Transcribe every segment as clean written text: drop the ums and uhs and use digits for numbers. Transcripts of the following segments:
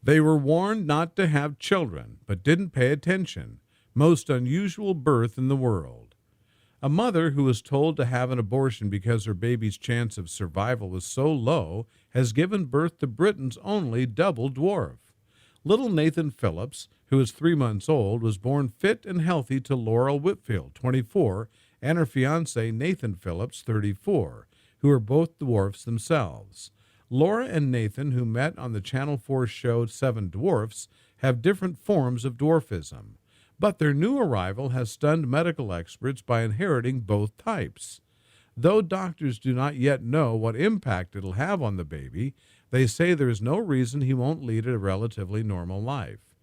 They were warned not to have children, but didn't pay attention. Most unusual birth in the world. A mother who was told to have an abortion because her baby's chance of survival was so low has given birth to Britain's only double dwarf. Little Nathan Phillips, who is 3 months old, was born fit and healthy to Laurel Whitfield, 24, and her fiancé Nathan Phillips, 34, who are both dwarfs themselves. Laura and Nathan, who met on the Channel 4 show Seven Dwarfs, have different forms of dwarfism. But their new arrival has stunned medical experts by inheriting both types. Though doctors do not yet know what impact it'll have on the baby, they say there is no reason he won't lead a relatively normal life.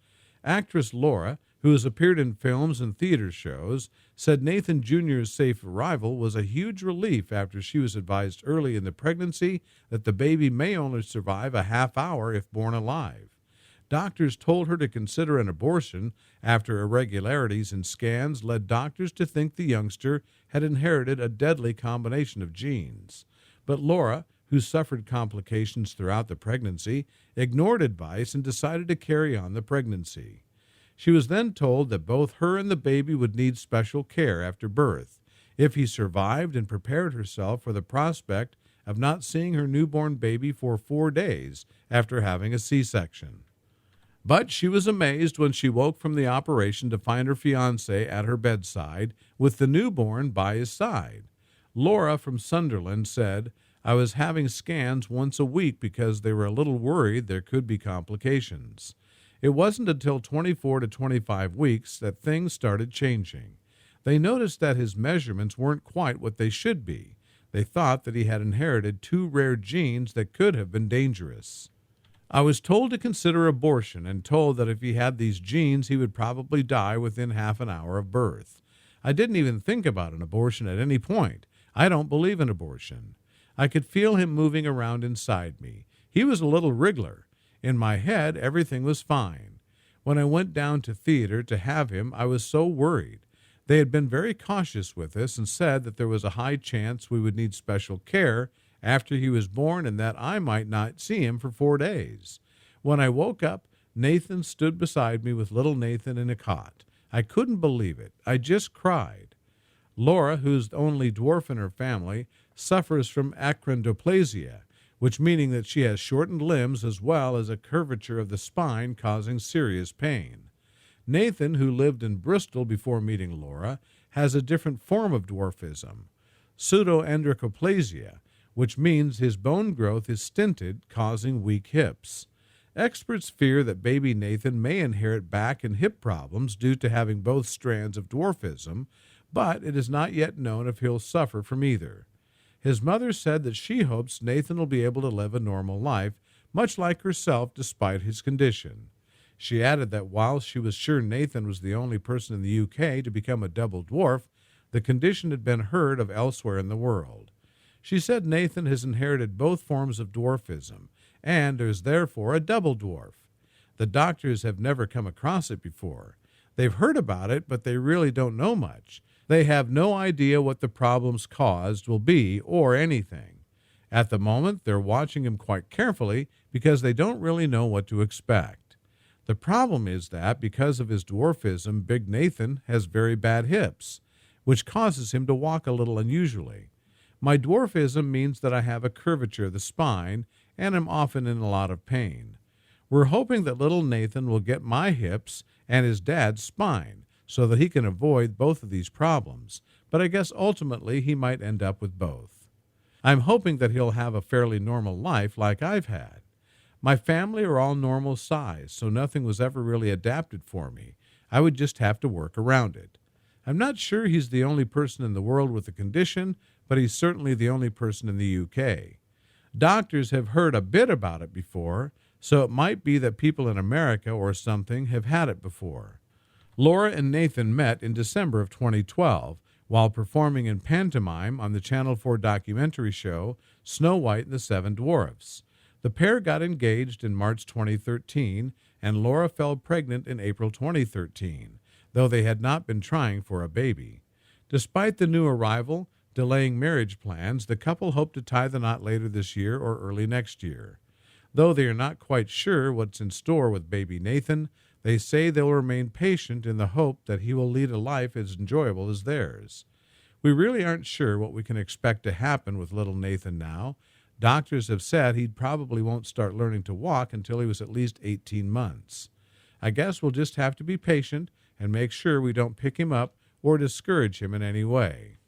Actress Laura, who has appeared in films and theater shows, said Nathan Jr.'s safe arrival was a huge relief after she was advised early in the pregnancy that the baby may only survive a half hour if born alive. Doctors told her to consider an abortion after irregularities in scans led doctors to think the youngster had inherited a deadly combination of genes. But Laura, who suffered complications throughout the pregnancy, ignored advice and decided to carry on the pregnancy. She was then told that both her and the baby would need special care after birth, if he survived, and prepared herself for the prospect of not seeing her newborn baby for 4 days after having a C-section. But she was amazed when she woke from the operation to find her fiancé at her bedside with the newborn by his side. Laura from Sunderland said, "I was having scans once a week because they were a little worried there could be complications. It wasn't until 24 to 25 weeks that things started changing. They noticed that his measurements weren't quite what they should be. They thought that he had inherited 2 rare genes that could have been dangerous. I was told to consider abortion and told that if he had these genes, he would probably die within half an hour of birth. I didn't even think about an abortion at any point. I don't believe in abortion. I could feel him moving around inside me. He was a little wriggler. In my head, everything was fine. When I went down to theater to have him, I was so worried. They had been very cautious with us and said that there was a high chance we would need special care after he was born and that I might not see him for 4 days. When I woke up, Nathan stood beside me with little Nathan in a cot. I couldn't believe it. I just cried." Laura, who's the only dwarf in her family, suffers from achondroplasia, which meaning that she has shortened limbs as well as a curvature of the spine causing serious pain. Nathan, who lived in Bristol before meeting Laura, has a different form of dwarfism, pseudoachondroplasia, which means his bone growth is stinted, causing weak hips. Experts fear that baby Nathan may inherit back and hip problems due to having both strands of dwarfism, but it is not yet known if he'll suffer from either. His mother said that she hopes Nathan will be able to live a normal life, much like herself despite his condition. She added that while she was sure Nathan was the only person in the UK to become a double dwarf, the condition had been heard of elsewhere in the world. She said Nathan has inherited both forms of dwarfism and is therefore a double dwarf. The doctors have never come across it before. They've heard about it, but they really don't know much. They have no idea what the problems caused will be or anything. At the moment, they're watching him quite carefully because they don't really know what to expect. The problem is that because of his dwarfism, Big Nathan has very bad hips, which causes him to walk a little unusually. My dwarfism means that I have a curvature of the spine and am often in a lot of pain. We're hoping that little Nathan will get my hips and his dad's spine so that he can avoid both of these problems, but I guess ultimately he might end up with both. I'm hoping that he'll have a fairly normal life like I've had. My family are all normal size, so nothing was ever really adapted for me. I would just have to work around it. I'm not sure he's the only person in the world with the condition, but he's certainly the only person in the UK. Doctors have heard a bit about it before, so it might be that people in America or something have had it before. Laura and Nathan met in December of 2012 while performing in pantomime on the Channel 4 documentary show Snow White and the Seven Dwarfs. The pair got engaged in March 2013, and Laura fell pregnant in April 2013, though they had not been trying for a baby. Despite the new arrival delaying marriage plans, the couple hope to tie the knot later this year or early next year. Though they are not quite sure what's in store with baby Nathan, they say they'll remain patient in the hope that he will lead a life as enjoyable as theirs. We really aren't sure what we can expect to happen with little Nathan now. Doctors have said he probably won't start learning to walk until he was at least 18 months. I guess we'll just have to be patient and make sure we don't pick him up or discourage him in any way.